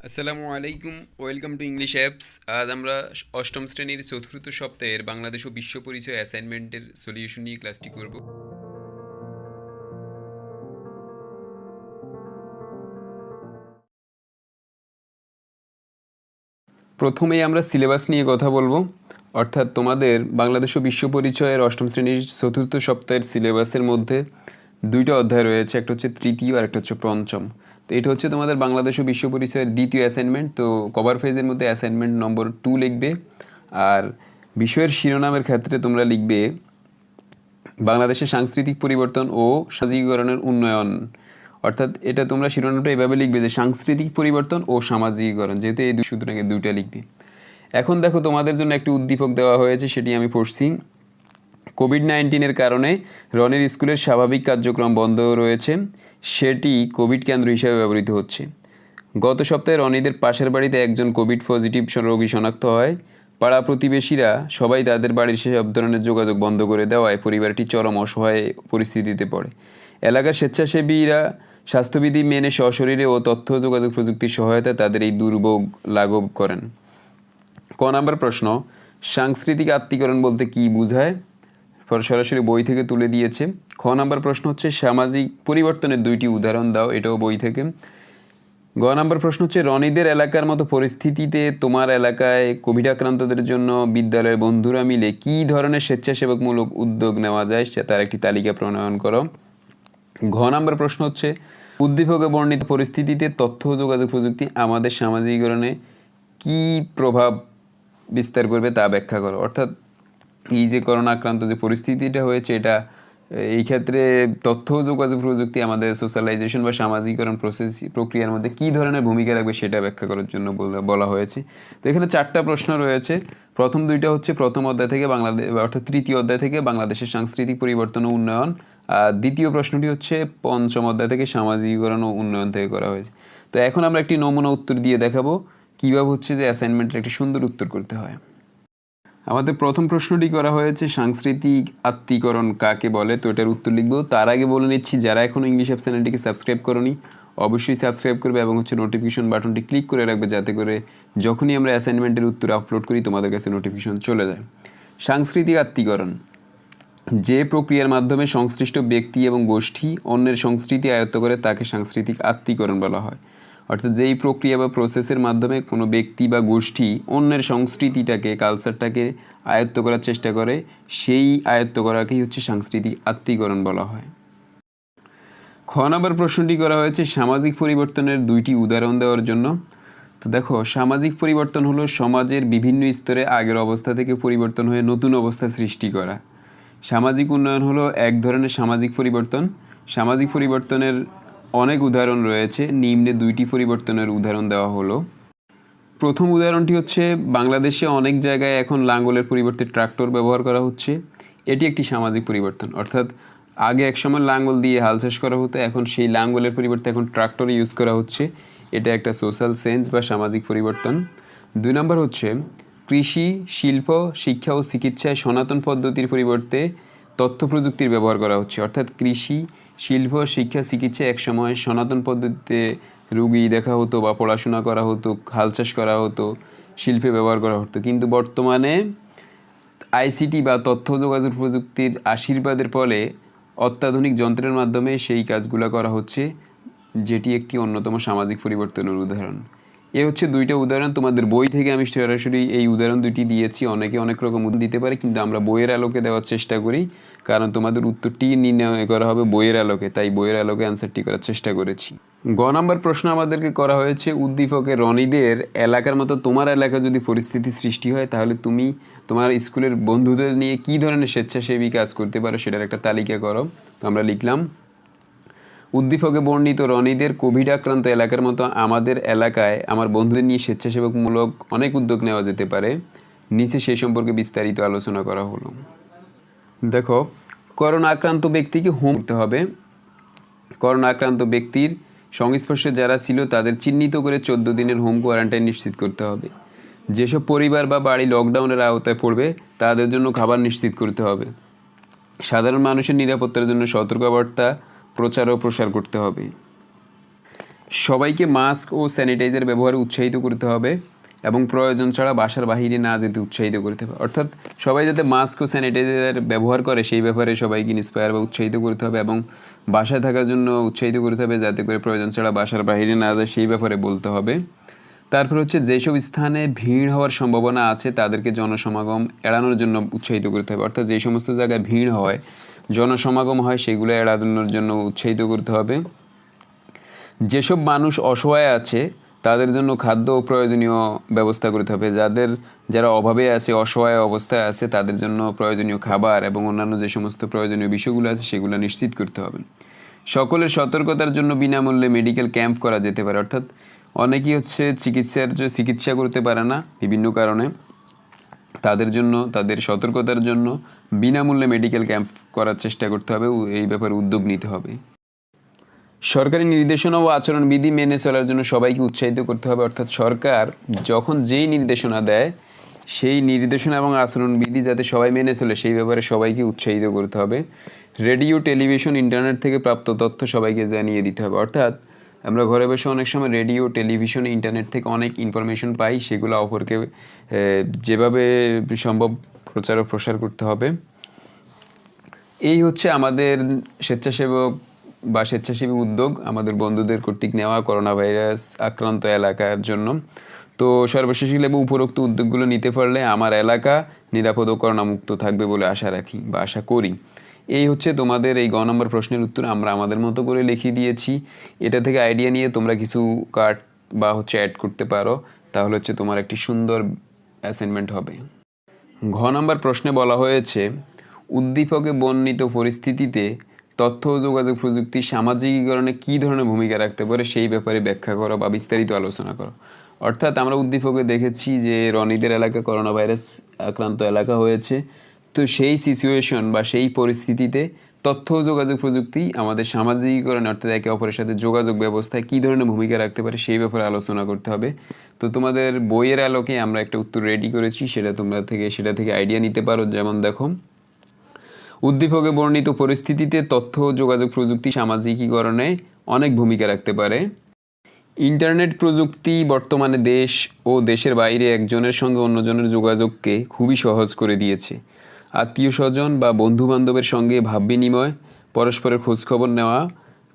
আসসালামু আলাইকুম, welcome to English apps. আজ আমরা অষ্টম শ্রেণীর চতুর্থ সপ্তাহের বাংলাদেশ ও বিশ্ব পরিচয় অ্যাসাইনমেন্টের সলিউশন নিয়ে ক্লাসটি করব। প্রথমেই আমরা সিলেবাস নিয়ে কথা বলবো, অর্থাৎ তোমাদের বাংলাদেশ ও বিশ্ব পরিচয়ের অষ্টম শ্রেণীর চতুর্থ সপ্তাহের সিলেবাসের মধ্যে দুইটা অধ্যায় রয়েছে, একটা হচ্ছে তৃতীয় আর একটা হচ্ছে পঞ্চম। তো এটা হচ্ছে তোমাদের বাংলাদেশ ও বিশ্ব পরিচয়ের দ্বিতীয় অ্যাসাইনমেন্ট। তো কভার পেজের মধ্যে অ্যাসাইনমেন্ট নম্বর 2 লিখবে, আর বিষয়ের শিরোনামের ক্ষেত্রে তোমরা লিখবে বাংলাদেশের সাংস্কৃতিক পরিবর্তন ও সামাজিকীকরণের উন্নয়ন। অর্থাৎ এটা তোমরা শিরোনামটা এভাবে লিখবে যে সাংস্কৃতিক পরিবর্তন ও সামাজিকীকরণ, যেহেতু এই সুতরাং দুইটা লিখবে। এখন দেখো, তোমাদের জন্য একটি উদ্দীপক দেওয়া হয়েছে, সেটি আমি পড়ছি। কোভিড-19-এর কারণে রনির স্কুলের স্বাভাবিক কার্যক্রম বন্ধ রয়েছে, সেটি কোভিড কেন্দ্র হিসেবে ব্যবহৃত হচ্ছে। গত সপ্তাহে রনিদের পাশের বাড়িতে একজন কোভিড পজিটিভ রোগী শনাক্ত হয়। পাড়া প্রতিবেশীরা সবাই তাদের বাড়ির সব ধরনের যোগাযোগ বন্ধ করে দেওয়ায় পরিবারটি চরম অসহায় পরিস্থিতিতে পড়ে। এলাকার স্বেচ্ছাসেবীরা স্বাস্থ্যবিধি মেনে সশরীরে ও তথ্য যোগাযোগ প্রযুক্তির সহায়তায় তাদের এই দুর্ভোগ লাঘব করেন। ক নাম্বার প্রশ্ন, সাংস্কৃতিক আত্মীকরণ বলতে কি বোঝায়? সরাসরি বই থেকে তুলে দিয়েছে। খ নাম্বার প্রশ্ন হচ্ছে সামাজিক পরিবর্তনের দুইটি উদাহরণ দাও, এটাও বই থেকে। গ নাম্বার প্রশ্ন হচ্ছে রনিদের এলাকার মতো পরিস্থিতিতে তোমার এলাকায় কোভিড আক্রান্তদের জন্য বিদ্যালয়ের বন্ধুরা মিলে কী ধরনের স্বেচ্ছাসেবকমূলক উদ্যোগ নেওয়া যায় সে তার একটি তালিকা প্রণয়ন করো। ঘ নাম্বার প্রশ্ন হচ্ছে উদ্দীপকে বর্ণিত পরিস্থিতিতে তথ্য ও যোগাযোগ প্রযুক্তি আমাদের সামাজিকীকরণে কী প্রভাব বিস্তার করবে তা ব্যাখ্যা করো। অর্থাৎ এই যে করোনা আক্রান্ত যে পরিস্থিতিটা হয়েছে, এটা এই ক্ষেত্রে তথ্য ও যোগাযোগ প্রযুক্তি আমাদের সোশ্যালাইজেশন বা সামাজিকীকরণ প্রক্রিয়ার মধ্যে কী ধরনের ভূমিকা রাখবে সেটা ব্যাখ্যা করার জন্য বলা হয়েছে। তো এখানে 4টা প্রশ্ন রয়েছে। প্রথম দুইটা হচ্ছে প্রথম অধ্যায় থেকে বাংলাদেশ, অর্থাৎ তৃতীয় অধ্যায় থেকে বাংলাদেশের সাংস্কৃতিক পরিবর্তন ও উন্নয়ন, আর দ্বিতীয় প্রশ্নটি হচ্ছে পঞ্চম অধ্যায় থেকে সামাজিকীকরণ ও উন্নয়ন থেকে করা হয়েছে। তো এখন আমরা একটি নমুনা উত্তর দিয়ে দেখাবো কীভাবে হচ্ছে যে অ্যাসাইনমেন্টের একটি সুন্দর উত্তর করতে হয়। আমাদের প্রথম প্রশ্নটি করা হয়েছে সাংস্কৃতিক আত্মীকরণ কাকে বলে। তো এটার উত্তর লিখবো। তার আগে বলে নিচ্ছি, যারা এখনও ইংলিশ অ্যাপ চ্যানেলটিকে সাবস্ক্রাইব করনি অবশ্যই সাবস্ক্রাইব করবে এবং হচ্ছে নোটিফিকেশন বাটনটি ক্লিক করে রাখবে, যাতে করে যখনই আমরা অ্যাসাইনমেন্টের উত্তর আপলোড করি তোমাদের কাছে নোটিফিকেশন চলে যায়। সাংস্কৃতিক আত্মীকরণ যে প্রক্রিয়ার মাধ্যমে সংশ্লিষ্ট ব্যক্তি এবং গোষ্ঠী অন্যের সংস্কৃতি আয়ত্ত করে তাকে সাংস্কৃতিক আত্মীকরণ বলা হয়। অর্থাৎ যেই প্রক্রিয়া বা প্রসেসের মাধ্যমে কোনো ব্যক্তি বা গোষ্ঠী অন্যের সংস্কৃতিটাকে, কালচারটাকে আয়ত্ত করার চেষ্টা করে, সেই আয়ত্ত করাকেই হচ্ছে সাংস্কৃতিক আত্মীকরণ বলা হয়। খ নাম্বার প্রশ্নটি করা হয়েছে সামাজিক পরিবর্তনের দুইটি উদাহরণ দেওয়ার জন্য। তো দেখো, সামাজিক পরিবর্তন হলো সমাজের বিভিন্ন স্তরে আগের অবস্থা থেকে পরিবর্তন হয়ে নতুন অবস্থা সৃষ্টি করা। সামাজিক উন্নয়ন হলো এক ধরনের সামাজিক পরিবর্তন। সামাজিক পরিবর্তনের অনেক উদাহরণ রয়েছে, নিম্নে দুইটি পরিবর্তনের উদাহরণ দেওয়া হলো। প্রথম উদাহরণটি হচ্ছে বাংলাদেশে অনেক জায়গায় এখন লাঙ্গলের পরিবর্তে ট্রাক্টর ব্যবহার করা হচ্ছে। এটি একটি সামাজিক পরিবর্তন। অর্থাৎ আগে একসময় লাঙ্গল দিয়ে হাল চাষ করা হতো, এখন সেই লাঙ্গলের পরিবর্তে এখন ট্রাক্টর ইউজ করা হচ্ছে। এটা একটা সোশ্যাল সেন্স বা সামাজিক পরিবর্তন। 2 নম্বর হচ্ছে কৃষি, শিল্প, শিক্ষা ও চিকিৎসায় সনাতন পদ্ধতির পরিবর্তে তথ্য প্রযুক্তির ব্যবহার করা হচ্ছে। অর্থাৎ কৃষি, শিল্প, শিক্ষা, চিকিৎসা একসময় সনাতন পদ্ধতিতে রুগী দেখা হতো বা পড়াশোনা করা হতো, হাল চাষ করা হতো, শিল্পে ব্যবহার করা হতো, কিন্তু বর্তমানে আইসিটি বা তথ্য যোগাযোগ প্রযুক্তির আশীর্বাদের ফলে অত্যাধুনিক যন্ত্রের মাধ্যমে সেই কাজগুলো করা হচ্ছে, যেটি একটি অন্যতম সামাজিক পরিবর্তনের উদাহরণ। এ হচ্ছে 2টা উদাহরণ। তোমাদের বই থেকে আমি সরাসরি এই উদাহরণ 2টি দিয়েছি। অনেকে অনেক রকম উদাহরণ দিতে পারে, কিন্তু আমরা বইয়ের আলোকে দেওয়ার চেষ্টা করি, কারণ তোমাদের উত্তরটি নির্ণয় করা হবে বইয়ের আলোকে, তাই বইয়ের আলোকে অ্যান্সারটি করার চেষ্টা করেছি। গ নাম্বার প্রশ্ন আমাদেরকে করা হয়েছে উদ্দীপকে রনিদের এলাকার মতো তোমার এলাকায় যদি পরিস্থিতি সৃষ্টি হয়, তাহলে তুমি তোমার স্কুলের বন্ধুদের নিয়ে কী ধরনের স্বেচ্ছাসেবী কাজ করতে পারো সেটার একটা তালিকা করো। তো আমরা লিখলাম উদ্দীপকে বর্ণিত রনিদের কোভিড আক্রান্ত এলাকার মতো আমাদের এলাকায় আমার বন্ধুদের নিয়ে স্বেচ্ছাসেবকমূলক অনেক উদ্যোগ নেওয়া যেতে পারে। নিচে সেই সম্পর্কে বিস্তারিত আলোচনা করা হলো। দেখো, করোনা আক্রান্ত ব্যক্তিকে হোম করতে হবে। করোনা আক্রান্ত ব্যক্তির সংস্পর্শে যারা ছিল তাদের চিহ্নিত করে 14 দিনের হোম কোয়ারেন্টাইন নিশ্চিত করতে হবে। যেসব পরিবার বা বাড়ি লকডাউনের আওতায় পড়বে তাদের জন্য খাবার নিশ্চিত করতে হবে। সাধারণ মানুষের নিরাপত্তার জন্য সতর্কবার্তা প্রচার ও প্রসার করতে হবে। সবাইকে মাস্ক ও স্যানিটাইজার ব্যবহারে উৎসাহিত করতে হবে এবং প্রয়োজন ছাড়া বাসার বাহিরে না যেতে উৎসাহিত করতে হবে। অর্থাৎ সবাই যাতে মাস্ক ও স্যানিটাইজার ব্যবহার করে সেই ব্যাপারে সবাইকে ইন্সপায়ার বা উৎসাহিত করতে হবে এবং বাসায় থাকার জন্য উৎসাহিত করতে হবে, যাতে করে প্রয়োজন ছাড়া বাসার বাহিরে না যায় সেই ব্যাপারে বলতে হবে। তারপর হচ্ছে যেসব স্থানে ভিড় হওয়ার সম্ভাবনা আছে তাদেরকে জনসমাগম এড়ানোর জন্য উৎসাহিত করতে হবে। অর্থাৎ যে সমস্ত জায়গায় ভিড় হয়, জনসমাগম হয়, সেগুলো এড়ানোর জন্য উৎসাহিত করতে হবে। যেসব মানুষ অসহায় আছে তাদের জন্য খাদ্য ও প্রয়োজনীয় ব্যবস্থা করতে হবে। যারা অভাবে আছে, অসহায় অবস্থায় আছে, তাদের জন্য প্রয়োজনীয় খাবার এবং অন্যান্য যে সমস্ত প্রয়োজনীয় বিষয়গুলো আছে সেগুলো নিশ্চিত করতে হবে। সকলের সতর্কতার জন্য বিনামূল্যে মেডিকেল ক্যাম্প করা যেতে পারে। অর্থাৎ অনেকেই হচ্ছে চিকিৎসা করতে পারে না বিভিন্ন কারণে, তাদের জন্য, তাদের সতর্কতার জন্য বিনামূল্যে মেডিকেল ক্যাম্প করার চেষ্টা করতে হবে, এই ব্যাপারে উদ্যোগ নিতে হবে। সরকারি নির্দেশনা ও আচরণবিধি মেনে চলার জন্য সবাইকে উৎসাহিত করতে হবে। অর্থাৎ সরকার যখন যেই নির্দেশনা দেয় সেই নির্দেশনা এবং আচরণবিধি যাতে সবাই মেনে চলে সেই ব্যাপারে সবাইকে উৎসাহিত করতে হবে। রেডিও, টেলিভিশন, ইন্টারনেট থেকে প্রাপ্ত তথ্য সবাইকে জানিয়ে দিতে হবে। অর্থাৎ আমরা ঘরে বসে অনেক সময় রেডিও, টেলিভিশন, ইন্টারনেট থেকে অনেক ইনফরমেশন পাই, সেগুলো অপরকে যেভাবে সম্ভব প্রচার ও প্রসার করতে হবে। এই হচ্ছে আমাদের স্বেচ্ছাসেবক বা স্বেচ্ছাসেবী উদ্যোগ আমাদের বন্ধুদের কর্তৃক নেওয়া করোনা ভাইরাস আক্রান্ত এলাকার জন্য। তো সর্বশেষ উপরোক্ত উদ্যোগগুলো নিতে পারলে আমার এলাকা নিরাপদ ও করোনামুক্ত থাকবে বলে আশা রাখি বা আশা করি। এই হচ্ছে তোমাদের এই গ নম্বর প্রশ্নের উত্তর আমরা আমাদের মতো করে লিখে দিয়েছি। এটা থেকে আইডিয়া নিয়ে তোমরা কিছু কাট বা অ্যাড করতে পারো, তাহলে হচ্ছে তোমার একটি সুন্দর অ্যাসাইনমেন্ট হবে। ঘ নম্বর প্রশ্নে বলা হয়েছে উদ্দীপকে বর্ণিত পরিস্থিতিতে তথ্য ও যোগাযোগ প্রযুক্তি সামাজিকীকরণে কী ধরনের ভূমিকা রাখতে পারে সেই ব্যাপারে ব্যাখ্যা করো বা বিস্তারিত আলোচনা করো। অর্থাৎ আমরা উদ্দীপকে দেখেছি যে রনিদের এলাকা করোনা ভাইরাস আক্রান্ত এলাকা হয়েছে, তো সেই সিচুয়েশন বা সেই পরিস্থিতিতে তথ্য ও যোগাযোগ প্রযুক্তি আমাদের সামাজিকীকরণে অর্থাৎ একে অপরের সাথে যোগাযোগ ব্যবস্থায় কী ধরনের ভূমিকা রাখতে পারে সেই ব্যাপারে আলোচনা করতে হবে। তো তোমাদের বইয়ের আলোকে আমরা একটা উত্তর রেডি করেছি, সেটা থেকে আইডিয়া নিতে পারো। যেমন দেখো, উদ্দীপকে বর্ণিত পরিস্থিতিতে তথ্য ও যোগাযোগ প্রযুক্তি সামাজিকীকরণে অনেক ভূমিকা রাখতে পারে। ইন্টারনেট প্রযুক্তি বর্তমানে দেশ ও দেশের বাইরে একজনের সঙ্গে অন্যজনের যোগাযোগকে খুবই সহজ করে দিয়েছে। আত্মীয় স্বজন বা বন্ধু বান্ধবের সঙ্গে ভাব বিনিময়, পরস্পরের খোঁজখবর নেওয়া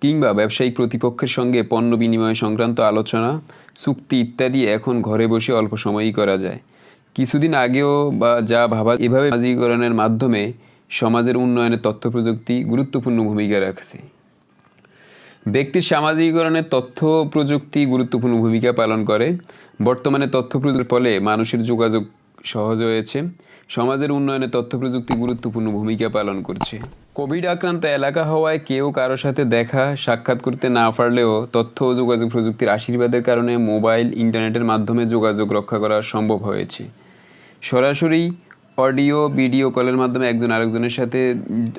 কিংবা ব্যবসায়িক প্রতিপক্ষের সঙ্গে পণ্য বিনিময় সংক্রান্ত আলোচনা, চুক্তি ইত্যাদি এখন ঘরে বসে অল্প সময়ই করা যায়। কিছুদিন আগেও বা যা ভাবা এভাবে সামাজিকীকরণের মাধ্যমে সমাজের উন্নয়নে তথ্য প্রযুক্তি গুরুত্বপূর্ণ ভূমিকা রাখছে। ব্যক্তির সামাজিকীকরণে তথ্য প্রযুক্তি গুরুত্বপূর্ণ ভূমিকা পালন করে। বর্তমানে তথ্য প্রযুক্তির ফলে মানুষের যোগাযোগ সহজ হয়েছে। সমাজের উন্নয়নে তথ্য প্রযুক্তি গুরুত্বপূর্ণ ভূমিকা পালন করছে। কোভিড আক্রান্ত এলাকা হওয়ায় কেউ কারোর সাথে দেখা সাক্ষাৎ করতে না পারলেও তথ্য ও যোগাযোগ প্রযুক্তির আশীর্বাদের কারণে মোবাইল, ইন্টারনেটের মাধ্যমে যোগাযোগ রক্ষা করা সম্ভব হয়েছে। সরাসরি অডিও, ভিডিও কলের মাধ্যমে একজন আরেকজনের সাথে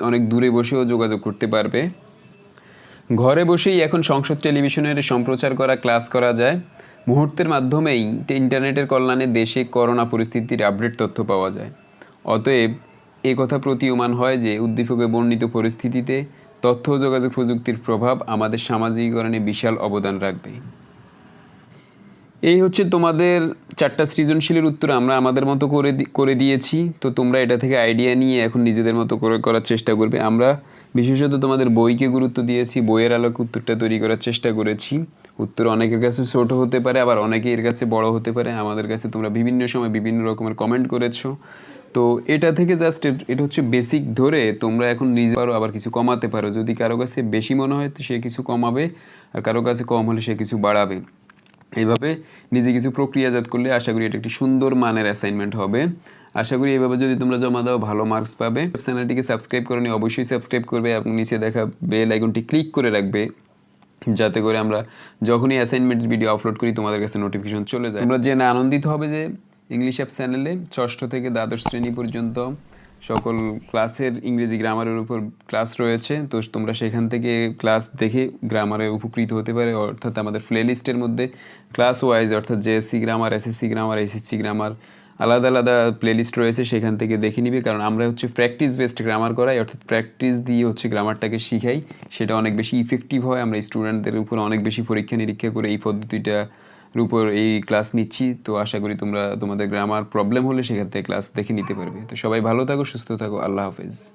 অনেক দূরে বসেও যোগাযোগ করতে পারবে। ঘরে বসেই এখন সংসদ টেলিভিশনের সম্প্রচার করা ক্লাস করা যায়। মুহূর্তের মাধ্যমেই ইন্টারনেটের কল্যাণে দেশে করোনা পরিস্থিতির আপডেট তথ্য পাওয়া যায়। অতএব এ কথা প্রতীয়মান হয় যে উদ্দীপকে বর্ণিত পরিস্থিতিতে তথ্য ও যোগাযোগ প্রযুক্তির প্রভাব আমাদের সামাজিকীকরণে বিশাল অবদান রাখবে। এই হচ্ছে তোমাদের 4টা সৃজনশীলের উত্তর আমরা আমাদের মতো করে দিয়েছি। তো তোমরা এটা থেকে আইডিয়া নিয়ে এখন নিজেদের মতো করে করার চেষ্টা করবে। আমরা বিশেষত তোমাদের বইকে গুরুত্ব দিয়েছি, বইয়ের আলোকে উত্তরটা তৈরি করার চেষ্টা করেছি। উত্তর অনেকের কাছে ছোট হতে পারে, আবার অনেকের কাছে বড় হতে পারে। আমাদের কাছে তোমরা বিভিন্ন সময় বিভিন্ন রকমের কমেন্ট করেছো। তো এটা থেকে জাস্ট এটা হচ্ছে বেসিক ধরে তোমরা এখন নিজে পারো, আবার কিছু কমাতে পারো। যদি কারো কাছে বেশি মনে হয় তো সে কিছু কমাবে, আর কারো কাছে কম হলে সে কিছু বাড়াবে। এইভাবে নিজে কিছু প্রক্রিয়াজাত করলে আশা করি এটা একটি সুন্দর মানের অ্যাসাইনমেন্ট হবে। আশা করি এইভাবে যদি তোমরা জমা দাও ভালো মার্কস পাবে। চ্যানেলটিকে সাবস্ক্রাইব করনি অবশ্যই সাবস্ক্রাইব করবে এবং নিচে দেখা বেল আইকনটি ক্লিক করে রাখবে, যাতে করে আমরা যখনই অ্যাসাইনমেন্টের ভিডিও আপলোড করি তোমাদের কাছে নোটিফিকেশন চলে যায়। তোমরা জেনে আনন্দিত হবে যে ইংলিশ অ্যাপ চ্যানেলে 6ষ্ঠ থেকে দ্বাদশ শ্রেণী পর্যন্ত সকল ক্লাসের ইংরেজি গ্রামারের উপর ক্লাস রয়েছে। তো তোমরা সেখান থেকে ক্লাস দেখে গ্রামারে উপকৃত হতে পারে। অর্থাৎ আমাদের প্লেলিস্টের মধ্যে ক্লাস ওয়াইজ অর্থাৎ JSC grammar, SSC grammar, SSC grammar, আলাদা আলাদা প্লেলিস্ট রয়েছে, সেখান থেকে দেখে নিবে। কারণ আমরা হচ্ছে প্র্যাকটিস বেসড গ্রামার করাই, অর্থাৎ প্র্যাকটিস দিয়ে হচ্ছে গ্রামারটাকে শিখাই। সেটা অনেক বেশি ইফেক্টিভ হয়। আমরা স্টুডেন্টদের উপর অনেক বেশি পরীক্ষা নিরীক্ষা করে এই পদ্ধতিটার উপর এই ক্লাস নিচ্ছি। তো আশা করি তোমরা তোমাদের গ্রামার প্রবলেম হলে সেখান থেকে ক্লাস দেখে নিতে পারবে। তো সবাই ভালো থাকো, সুস্থ থাকো, আল্লাহ হাফেজ।